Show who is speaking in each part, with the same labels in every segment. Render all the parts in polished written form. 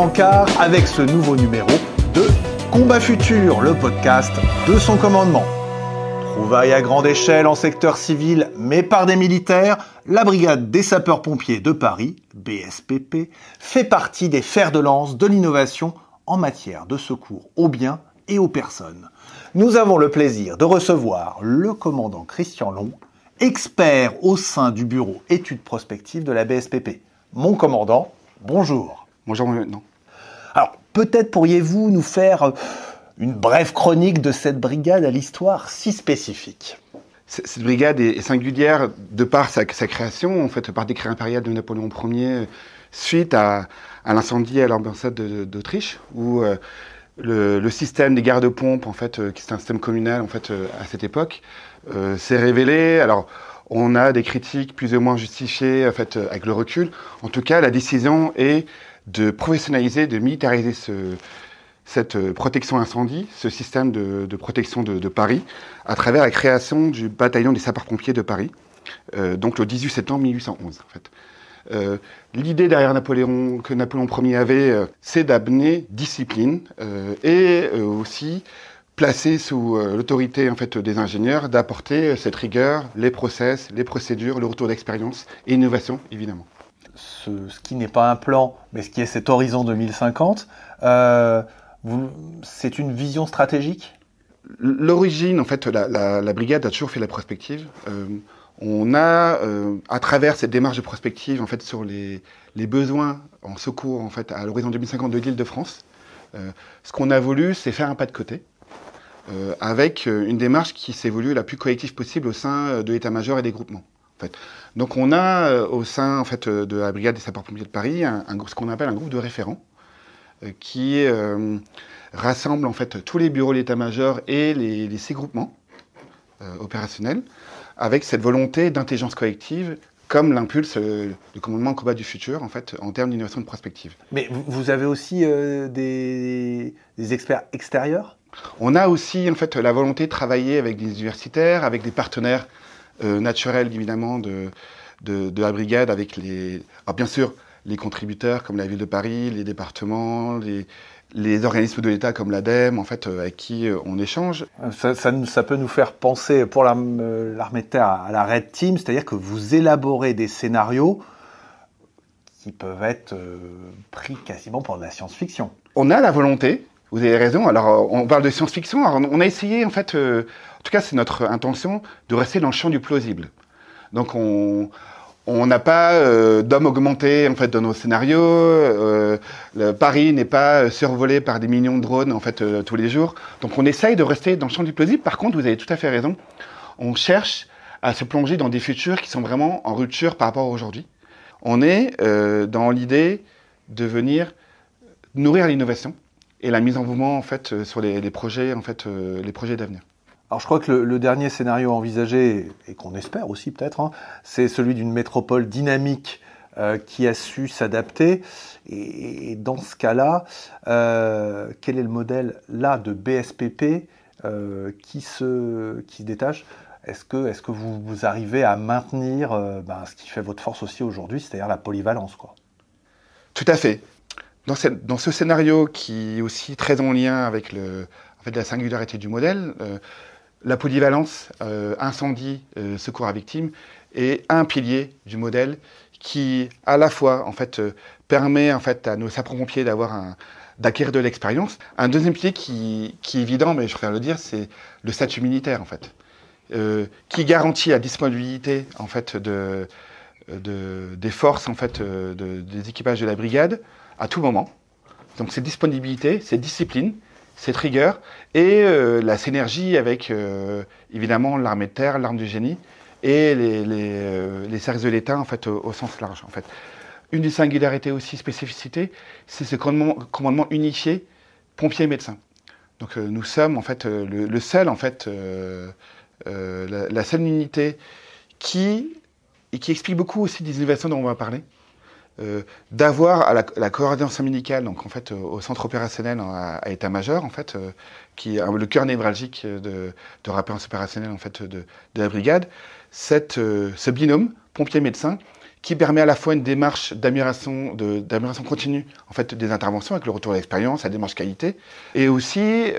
Speaker 1: Brancard avec ce nouveau numéro de Combat Futur, le podcast de son commandement. Trouvailles à grande échelle en secteur civil, mais par des militaires, la brigade des sapeurs-pompiers de Paris, BSPP, fait partie des fers de lance de l'innovation en matière de secours aux biens et aux personnes. Nous avons le plaisir de recevoir le commandant Christian Long, expert au sein du bureau études prospectives de la BSPP. Mon commandant, bonjour.
Speaker 2: Bonjour, non.
Speaker 1: Alors, peut-être pourriez-vous nous faire une brève chronique de cette brigade à l'histoire si spécifique.
Speaker 2: Cette brigade est singulière de par sa création, en fait, par décret impérial de Napoléon Ier, suite à l'incendie à l'ambassade d'Autriche, où le système des gardes-pompes, en fait, qui est un système communal, en fait, à cette époque, s'est révélé. Alors, on a des critiques plus ou moins justifiées, en fait, avec le recul. En tout cas, la décision est de professionnaliser, de militariser cette protection incendie, ce système de protection de Paris, à travers la création du bataillon des sapeurs-pompiers de Paris, donc le 18 septembre 1811, en fait. L'idée derrière que Napoléon Ier avait, c'est d'amener discipline et aussi placer sous l'autorité, en fait, des ingénieurs, d'apporter cette rigueur, les process, les procédures, le retour d'expérience et innovation, évidemment.
Speaker 1: Ce qui n'est pas un plan, mais ce qui est cet horizon 2050, c'est une vision stratégique ?
Speaker 2: L'origine, en fait, la brigade a toujours fait la prospective. On a, à travers cette démarche de prospective, en fait, sur les besoins en secours, en fait, à l'horizon 2050 de l'Île-de-France, ce qu'on a voulu, c'est faire un pas de côté, avec une démarche qui s'est voulue la plus collective possible au sein de l'état-major et des groupements. En fait. Donc on a au sein, en fait, de la brigade des sapeurs-pompiers de Paris ce qu'on appelle un groupe de référents qui rassemble, en fait, tous les bureaux de l'état-major et les six groupements opérationnels avec cette volonté d'intelligence collective comme l'impulse le commandement combat du futur, en fait, en termes d'innovation de prospective.
Speaker 1: Mais vous avez aussi des experts extérieurs ?
Speaker 2: On a aussi, en fait, la volonté de travailler avec des universitaires, avec des partenaires naturels, évidemment, de la brigade, avec alors, bien sûr, les contributeurs comme la ville de Paris, les départements, les organismes de l'État comme l'ADEME, en fait, avec qui on échange.
Speaker 1: Ça peut nous faire penser, pour l'armée de terre, à la Red Team, c'est-à-dire que vous élaborez des scénarios qui peuvent être pris quasiment pour de la science-fiction.
Speaker 2: On a la volonté, vous avez raison, alors on parle de science-fiction, alors on a essayé, en fait, en tout cas c'est notre intention, de rester dans le champ du plausible. Donc on n'a pas d'hommes augmentés, en fait, dans nos scénarios. Paris n'est pas survolé par des millions de drones, en fait, tous les jours. Donc on essaye de rester dans le champ du plausible. Par contre, vous avez tout à fait raison. On cherche à se plonger dans des futurs qui sont vraiment en rupture par rapport à aujourd'hui. On est dans l'idée de venir nourrir l'innovation et la mise en mouvement, en fait, sur les projets, en fait, les projets d'avenir.
Speaker 1: Alors je crois que le dernier scénario envisagé, et qu'on espère aussi peut-être, c'est celui d'une métropole dynamique qui a su s'adapter. Et dans ce cas-là, quel est le modèle là de BSPP qui se détache ? Est-ce que vous arrivez à maintenir ce qui fait votre force aussi aujourd'hui, c'est-à-dire la polyvalence, quoi ?
Speaker 2: Tout à fait. Dans ce scénario qui est aussi très en lien avec la singularité du modèle, la polyvalence, incendie, secours à victimes, est un pilier du modèle qui, à la fois, en fait, permet, en fait, à nos sapeurs-pompiers d'acquérir de l'expérience. Un deuxième pilier qui est évident, mais je préfère le dire, c'est le statut militaire, en fait, qui garantit la disponibilité, en fait, des forces, en fait, des équipages de la brigade à tout moment. Donc cette disponibilité, cette discipline, cette rigueur et la synergie avec, évidemment, l'armée de terre, l'arme du génie et les services de l'État, en fait, au sens large, en fait. Une des singularités aussi, spécificité, c'est ce commandement unifié pompiers-médecins. Donc nous sommes, en fait, le seul, en fait, la seule unité qui explique beaucoup aussi des innovations dont on va parler. D'avoir à la coordination médicale, donc en fait au centre opérationnel à état-major, en fait, qui est le cœur névralgique de réponse opérationnelle, en fait, de la brigade, ce binôme pompier-médecin qui permet à la fois une démarche d'amélioration continue en fait, des interventions avec le retour à l'expérience, la démarche qualité, et aussi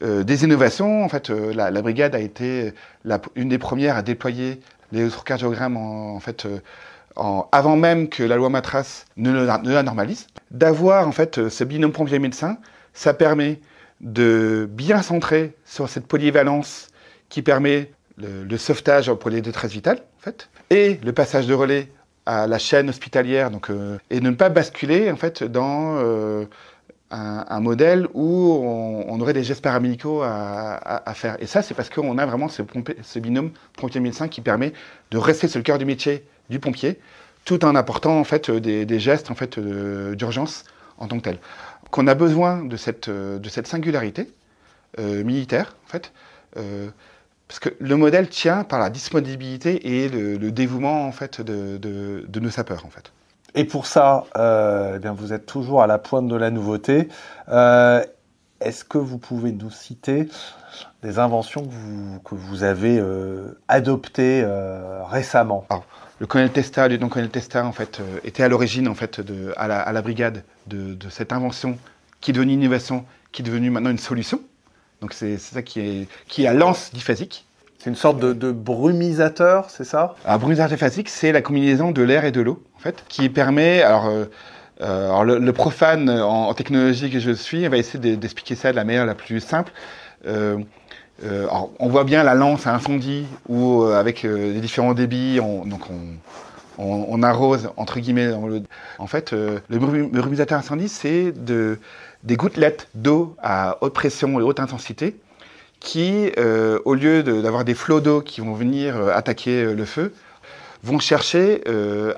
Speaker 2: des innovations. En fait, la brigade a été une des premières à déployer l'électrocardiogrammes avant même que la loi Matras ne la normalise. D'avoir en fait ce binôme pompier-médecin, ça permet de bien centrer sur cette polyvalence qui permet le sauvetage pour les détresses vitales, en fait, et le passage de relais à la chaîne hospitalière, et ne pas basculer en fait dans un modèle où on aurait des gestes paramédicaux à faire. Et ça, c'est parce qu'on a vraiment ce binôme pompier-médecin qui permet de rester sur le cœur du métier du pompier, tout en apportant en fait des gestes en fait d'urgence en tant que tel. Qu'on a besoin de cette singularité militaire, en fait, parce que le modèle tient par la disponibilité et le dévouement en fait de nos sapeurs, en fait.
Speaker 1: Et pour ça, eh bien, vous êtes toujours à la pointe de la nouveauté. Est-ce que vous pouvez nous citer des inventions que vous avez adoptées récemment?
Speaker 2: Alors, le lieutenant-colonel Testa, en fait, était à l'origine, en fait, à la brigade de cette invention qui est devenue une innovation, qui est devenue maintenant une solution. Donc c'est ça qui est à lance diphasique.
Speaker 1: C'est une sorte de brumisateur, c'est ça?
Speaker 2: Un brumisateur diphasique, c'est la combinaison de l'air et de l'eau, en fait, qui permet. Alors le profane en technologie que je suis, va essayer d'expliquer ça de la manière la plus simple. Alors, on voit bien la lance à incendie où, avec les différents débits, on arrose, entre guillemets. En fait, le brumisateur incendie, c'est des gouttelettes d'eau à haute pression et haute intensité qui, au lieu d'avoir des flots d'eau qui vont venir attaquer le feu, vont chercher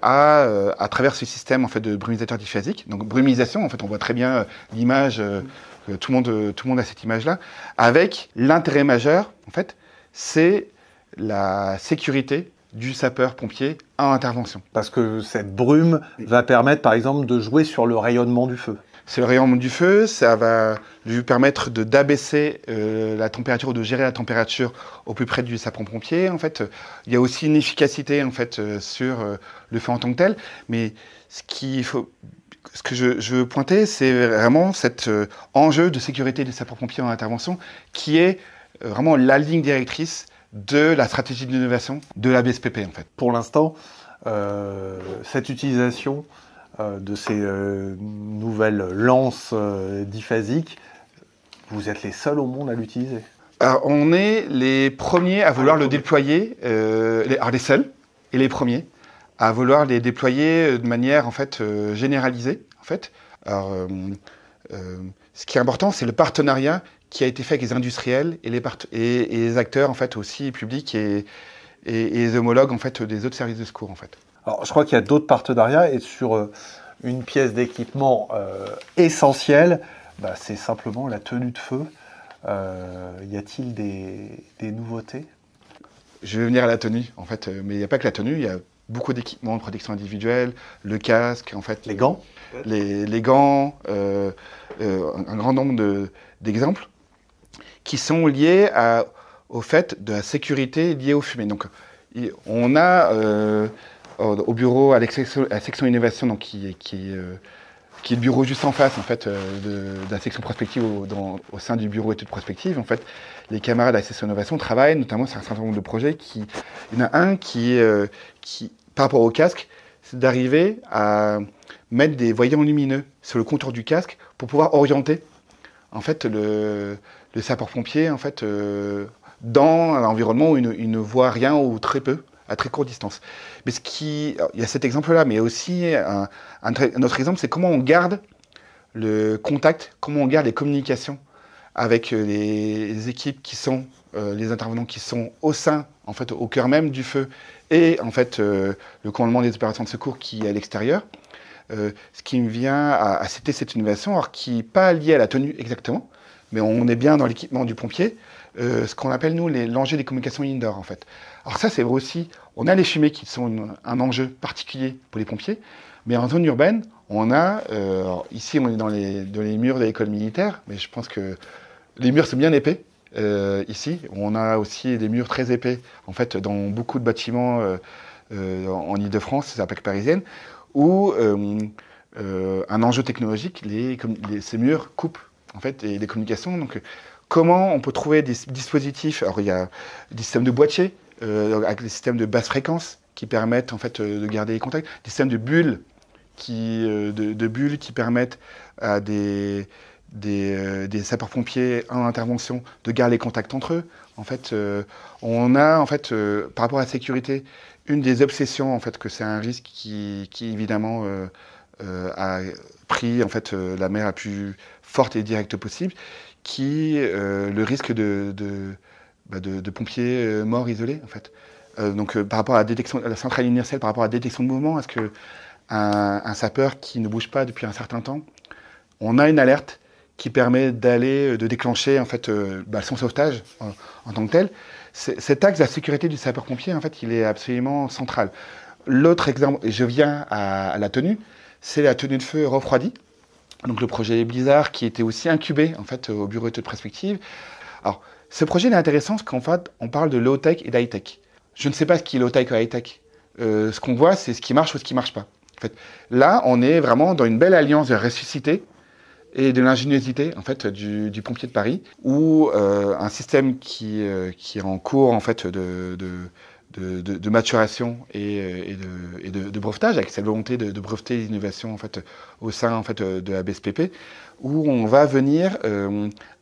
Speaker 2: à travers ce système en fait, de brumisateur diphasique. Donc brumisation, en fait, on voit très bien l'image, tout le monde a cette image-là, avec l'intérêt majeur, en fait, c'est la sécurité du sapeur-pompier en intervention.
Speaker 1: Parce que cette brume va permettre, par exemple, de jouer sur le rayonnement du feu.
Speaker 2: C'est le rayonnement du feu, ça va lui permettre d'abaisser la température ou de gérer la température au plus près du sapeur-pompier. En fait, il y a aussi une efficacité en fait sur le feu en tant que tel. Mais ce que je veux pointer, c'est vraiment cet enjeu de sécurité des sapeurs-pompiers en intervention qui est vraiment la ligne directrice de la stratégie d'innovation de la BSPP en fait.
Speaker 1: Pour l'instant, cette utilisation de ces nouvelles lances diphasiques, vous êtes les seuls au monde à l'utiliser?
Speaker 2: Alors, on est les premiers à vouloir le déployer, les seuls et les premiers à vouloir les déployer de manière en fait généralisée. En fait, alors, ce qui est important, c'est le partenariat qui a été fait avec les industriels et les acteurs en fait aussi publics et les homologues en fait des autres services de secours en fait.
Speaker 1: Alors, je crois qu'il y a d'autres partenariats et sur une pièce d'équipement essentielle, c'est simplement la tenue de feu. Y a-t-il des nouveautés?
Speaker 2: Je vais venir à la tenue, en fait, mais il n'y a pas que la tenue, il y a beaucoup d'équipements de protection individuelle, le casque, en fait.
Speaker 1: Les gants?
Speaker 2: Les gants, un grand nombre d'exemples qui sont liés au fait de la sécurité liée aux fumées. Donc, on a au bureau, à la section innovation, donc, qui est le bureau juste en face en fait, de la section prospective au sein du bureau études prospectives. En fait, les camarades de la section innovation travaillent notamment sur un certain nombre de projets. Il y en a un qui, par rapport au casque, c'est d'arriver à mettre des voyants lumineux sur le contour du casque pour pouvoir orienter en fait, le sapeur-pompier en fait, dans un environnement où il ne voit rien ou très peu, à très courte distance. Mais il y a cet exemple-là, mais aussi un autre exemple, c'est comment on garde le contact, comment on garde les communications avec les équipes qui sont, les intervenants qui sont au sein, en fait, au cœur même du feu, et en fait, le commandement des opérations de secours qui est à l'extérieur. Ce qui me vient à citer cette innovation, alors qui n'est pas liée à la tenue exactement, mais on est bien dans l'équipement du pompier, ce qu'on appelle, nous, l'enjeu des communications indoor, en fait. Alors ça, c'est vrai aussi, on a les fumées qui sont un enjeu particulier pour les pompiers, mais en zone urbaine, on a, ici, on est dans les murs de l'école militaire, mais je pense que les murs sont bien épais, ici. On a aussi des murs très épais, en fait, dans beaucoup de bâtiments en Ile-de-France, c'est la PAC parisienne, où un enjeu technologique, ces murs coupent en fait les communications. Donc, comment on peut trouver des dispositifs? Alors, il y a des systèmes de boîtiers avec des systèmes de basse fréquence qui permettent en fait de garder les contacts, des systèmes de bulles de bulles qui permettent à des sapeurs-pompiers en intervention de garder les contacts entre eux. En fait, on a en fait par rapport à la sécurité une des obsessions en fait que c'est un risque qui évidemment a pris en fait la mer la plus forte et directe possible, qui le risque de pompiers morts isolés en fait. Donc par rapport à la détection, à la centrale inertielle, par rapport à la détection de mouvement, est-ce que un sapeur qui ne bouge pas depuis un certain temps, on a une alerte qui permet de déclencher en fait son sauvetage en tant que tel. Cet axe de la sécurité du sapeur-pompier, en fait, il est absolument central. L'autre exemple, et je viens à la tenue, c'est la tenue de feu refroidie. Donc le projet Blizzard qui était aussi incubé en fait au bureau d'études prospectives. Alors ce projet est intéressant parce qu'en fait on parle de low tech et d'high tech. Je ne sais pas ce qui est low tech ou high tech. Ce qu'on voit, c'est ce qui marche ou ce qui marche pas. En fait, là, on est vraiment dans une belle alliance de la ressuscité et de l'ingéniosité en fait du pompier de Paris, où un système qui est en cours en fait de maturation et de brevetage, avec cette volonté de breveter l'innovation en fait au sein en fait de la BSPP, où on va venir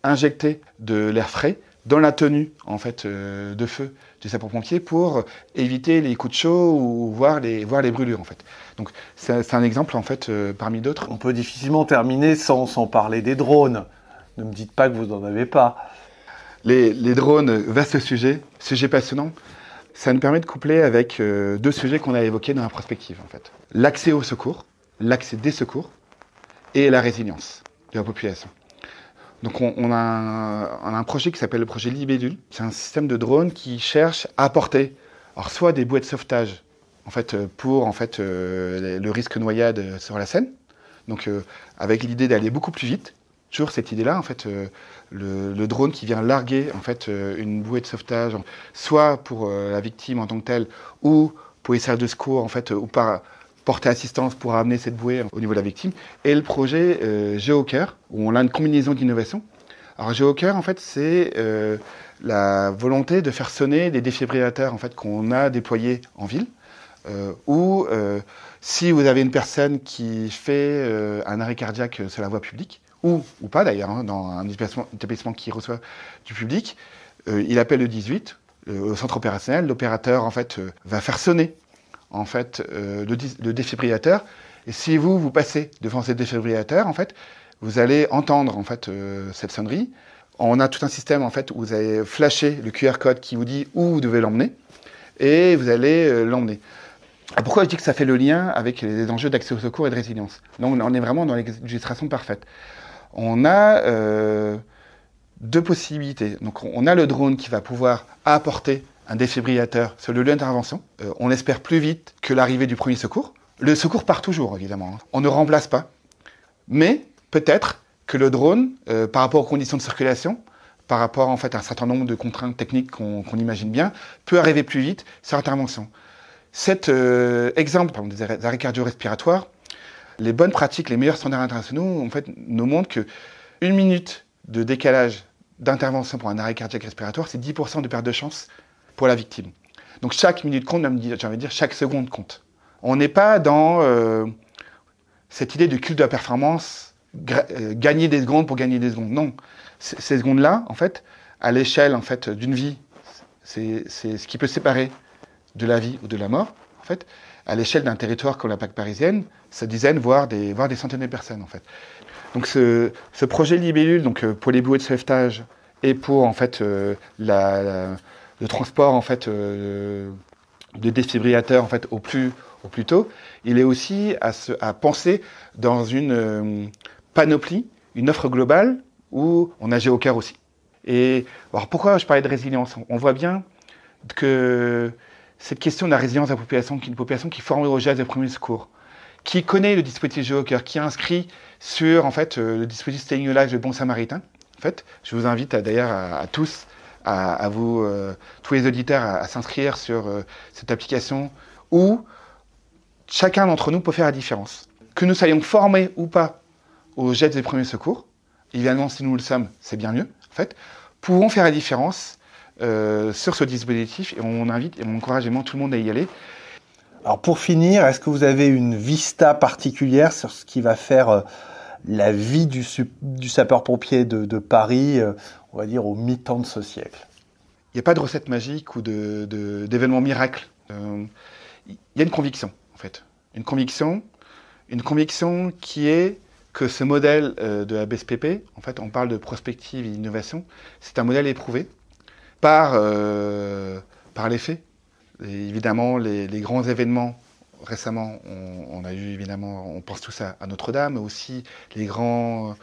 Speaker 2: injecter de l'air frais dans la tenue en fait de feu du sapeur-pompier pour éviter les coups de chaud ou voir les brûlures en fait. Donc c'est un exemple en fait parmi d'autres.
Speaker 1: On peut difficilement terminer sans parler des drones. Ne me dites pas que vous n'en avez pas.
Speaker 2: Les drones, vaste sujet passionnant. Ça nous permet de coupler avec deux sujets qu'on a évoqués dans la prospective en fait. L'accès au secours, l'accès des secours et la résilience de la population. Donc on a un projet qui s'appelle le projet Libellule. C'est un système de drone qui cherche à apporter soit des bouées de sauvetage en fait, pour en fait, le risque noyade sur la Seine, donc avec l'idée d'aller beaucoup plus vite. Toujours cette idée-là, en fait, le drone qui vient larguer en fait, une bouée de sauvetage, soit pour la victime en tant que telle, ou pour les services de secours, en fait, ou par porter assistance pour amener cette bouée au niveau de la victime, et le projet GeoCare, où on a une combinaison d'innovation. Alors GeoCare, en fait, c'est la volonté de faire sonner des défibrillateurs en fait, qu'on a déployés en ville, où si vous avez une personne qui fait un arrêt cardiaque sur la voie publique, ou pas d'ailleurs, hein, dans un établissement qui reçoit du public, il appelle le 18, au centre opérationnel, l'opérateur en fait, va faire sonner en fait, le défibrillateur. Et si vous passez devant ce défibrillateur, en fait, vous allez entendre en fait, cette sonnerie. On a tout un système en fait, où vous allez flasher le QR code qui vous dit où vous devez l'emmener, et vous allez l'emmener. Pourquoi je dis que ça fait le lien avec les enjeux d'accès au secours et de résilience? Donc on est vraiment dans l'illustration parfaite. On a deux possibilités. Donc on a le drone qui va pouvoir apporter un défibrillateur sur le lieu d'intervention. On espère plus vite que l'arrivée du premier secours. Le secours part toujours, évidemment. On ne remplace pas. Mais peut-être que le drone, par rapport aux conditions de circulation, par rapport en fait, à un certain nombre de contraintes techniques qu'on imagine bien, peut arriver plus vite sur intervention. Cet exemple des arrêts cardio-respiratoires, les bonnes pratiques, les meilleurs standards internationaux en fait, nous montrent que 1 minute de décalage d'intervention pour un arrêt cardiaque respiratoire, c'est 10% de perte de chance pour la victime. Donc chaque minute compte, même j'ai envie de dire chaque seconde compte. On n'est pas dans cette idée de culte de la performance, gagner des secondes pour gagner des secondes. Non, ces secondes-là, en fait, à l'échelle en fait, d'une vie, c'est ce qui peut séparer de la vie ou de la mort. En fait, à l'échelle d'un territoire comme la PAC parisienne, c'est dizaines, voire des centaines de personnes. En fait. Donc ce projet Libellule, donc, pour les bouées de sauvetage et pour en fait, le transport en fait, de défibrillateurs en fait, au plus tôt, il est aussi à penser dans une panoplie, une offre globale où on a GeoCare aussi. Et alors pourquoi je parlais de résilience? On voit bien que cette question de la résilience de la population, qui est une population qui forme au geste de premier secours, qui connaît le dispositif GeoCare, qui est inscrit sur en fait, le dispositif Staying Alive de Bon Samaritain. En fait, je vous invite d'ailleurs à tous, à vous, tous les auditeurs, à s'inscrire sur cette application où chacun d'entre nous peut faire la différence. Que nous soyons formés ou pas aux gestes des premiers secours, évidemment, si nous le sommes, c'est bien mieux, en fait, pouvons faire la différence sur ce dispositif, et on invite et on encourage vraiment tout le monde à y aller.
Speaker 1: Alors pour finir, est-ce que vous avez une vista particulière sur ce qui va faire la vie du sapeur-pompier de Paris, on va dire au mi-temps de ce siècle?
Speaker 2: Il n'y a pas de recette magique ou d'événement miracle. Il y a une conviction, en fait. Une conviction qui est que ce modèle de la BSPP, en fait, on parle de prospective et d'innovation, c'est un modèle éprouvé par les faits. Et évidemment, les grands événements, récemment, on a eu évidemment, on pense tous à Notre-Dame, mais aussi les grands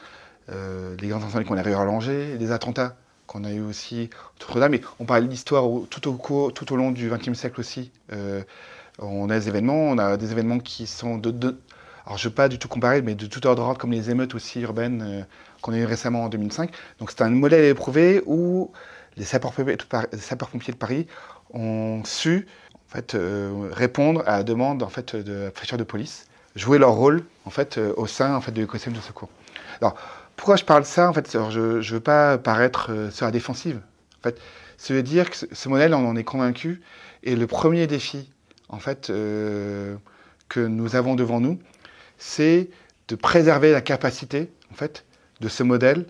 Speaker 2: incendies qu'on a eu à Angers, les attentats qu'on a eu aussi à Notre-Dame. Et on parle de l'histoire tout au long du XXe siècle aussi. On a des événements qui sont alors je ne veux pas du tout comparer, mais de tout ordre, comme les émeutes aussi urbaines qu'on a eu récemment en 2005. Donc c'est un modèle éprouvé où les sapeurs-pompiers de Paris ont su en fait, répondre à la demande en fait, de la préfecture de police, jouer leur rôle en fait, au sein en fait, de l'écosystème de secours. Alors, pourquoi je parle de ça en fait, je ne veux pas paraître sur la défensive. En fait, ça veut dire que ce modèle, on en est convaincu, et le premier défi en fait, que nous avons devant nous, c'est de préserver la capacité en fait, de ce modèle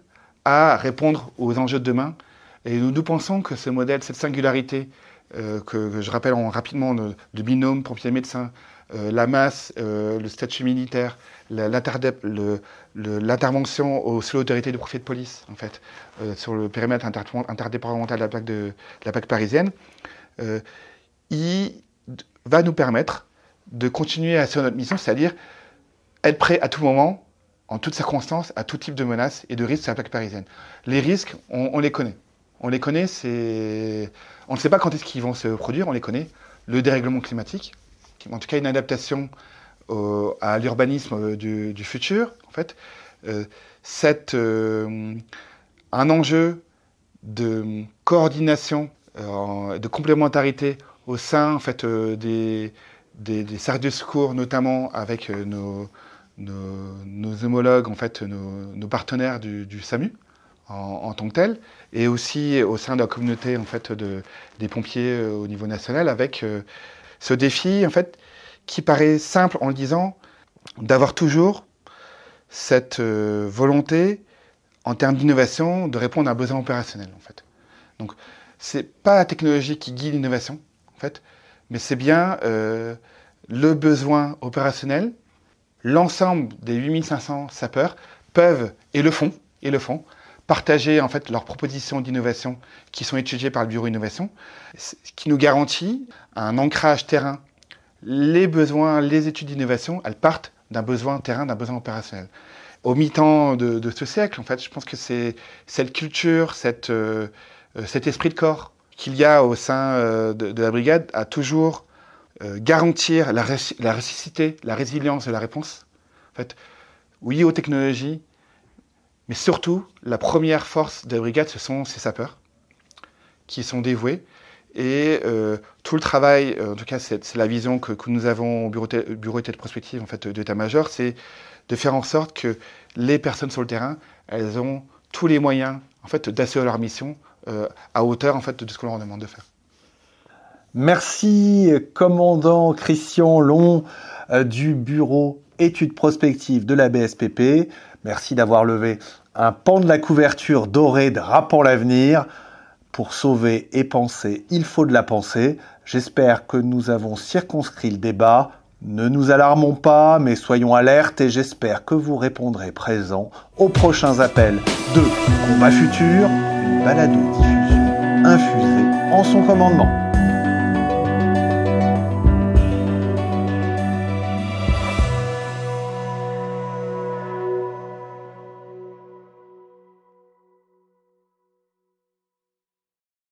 Speaker 2: à répondre aux enjeux de demain. Et nous pensons que ce modèle, cette singularité, que je rappelle rapidement, le binôme pompier-médecin, la masse, le statut militaire, l'intervention sous l'autorité du préfet de police, en fait, sur le périmètre interdépartemental de la PAC parisienne, il va nous permettre de continuer à assurer notre mission, c'est-à-dire être prêt à tout moment, en toutes circonstances, à tout type de menaces et de risques sur la PAC parisienne. Les risques, on les connaît. On les connaît, on ne sait pas quand est-ce qu'ils vont se produire, on les connaît. Le dérèglement climatique, en tout cas une adaptation à l'urbanisme du futur, en fait. Un enjeu de coordination, de complémentarité au sein en fait, des services de secours, notamment avec nos homologues, en fait, nos partenaires du SAMU, en tant que tel, et aussi au sein de la communauté en fait, des pompiers au niveau national, avec ce défi en fait, qui paraît simple en le disant, d'avoir toujours cette volonté en termes d'innovation de répondre à un besoin opérationnel. En fait. Donc, c'est pas la technologie qui guide l'innovation, en fait, mais c'est bien le besoin opérationnel. L'ensemble des 8500 sapeurs peuvent, et le font, partager en fait leurs propositions d'innovation qui sont étudiées par le Bureau Innovation, ce qui nous garantit un ancrage terrain. Les besoins, les études d'innovation, elles partent d'un besoin terrain, d'un besoin opérationnel. Au mi-temps de ce siècle, en fait, je pense que c'est cette culture, cet esprit de corps qu'il y a au sein de la brigade à toujours garantir la récité, la résilience de la réponse. En fait, oui aux technologies, mais surtout, la première force de la brigade, ce sont ces sapeurs qui sont dévoués. Et tout le travail, en tout cas, c'est la vision que nous avons au bureau de prospective en fait, de l'état-major, c'est de faire en sorte que les personnes sur le terrain, elles ont tous les moyens en fait, d'assurer leur mission à hauteur en fait, de ce qu'on leur demande de faire.
Speaker 1: Merci, commandant Christian Long du bureau études prospectives de la BSPP. Merci d'avoir levé un pan de la couverture dorée drapant l'avenir. Pour sauver et penser, il faut de la pensée. J'espère que nous avons circonscrit le débat. Ne nous alarmons pas, mais soyons alertes et j'espère que vous répondrez présent aux prochains appels de Combat Futur, une balado-diffusion infusée en son commandement.